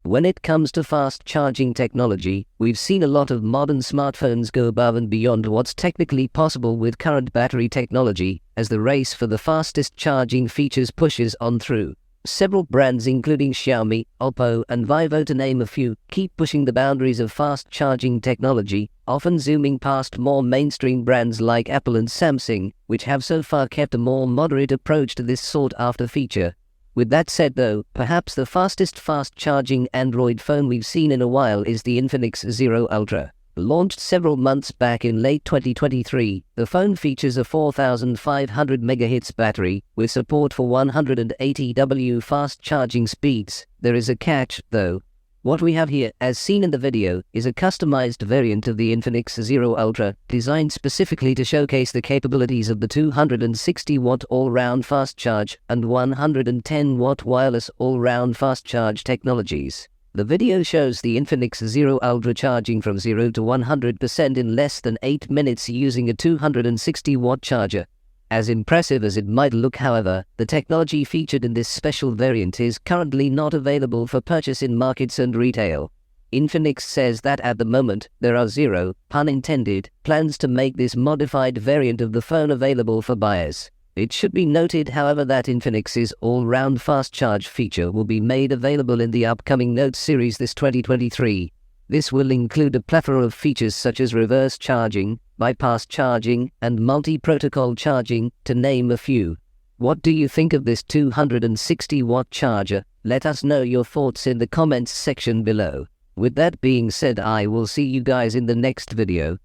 When it comes to fast charging technology, we've seen a lot of modern smartphones go above and beyond what's technically possible with current battery technology, as the race for the fastest charging features pushes on through. Several brands including Xiaomi, Oppo and Vivo to name a few, keep pushing the boundaries of fast charging technology, often zooming past more mainstream brands like Apple and Samsung, which have so far kept a more moderate approach to this sought-after feature. With that said though, perhaps the fastest fast-charging Android phone we've seen in a while is the Infinix Zero Ultra. Launched several months back in late 2023, the phone features a 4500 MHz battery, with support for 180 W fast charging speeds. There is a catch, though. What we have here, as seen in the video, is a customized variant of the Infinix Zero Ultra, designed specifically to showcase the capabilities of the 260-watt all-round fast charge and 110-watt wireless all-round fast charge technologies. The video shows the Infinix Zero Ultra charging from 0 to 100% in less than 8 minutes using a 260-watt charger. As impressive as it might look, however, the technology featured in this special variant is currently not available for purchase in markets and retail. Infinix says that at the moment, there are zero, pun intended, plans to make this modified variant of the phone available for buyers. It should be noted, however, that Infinix's all-round fast charge feature will be made available in the upcoming Note series this 2023. This will include a plethora of features such as reverse charging, bypass charging, and multi-protocol charging, to name a few. What do you think of this 260-watt charger? Let us know your thoughts in the comments section below. With that being said, I will see you guys in the next video.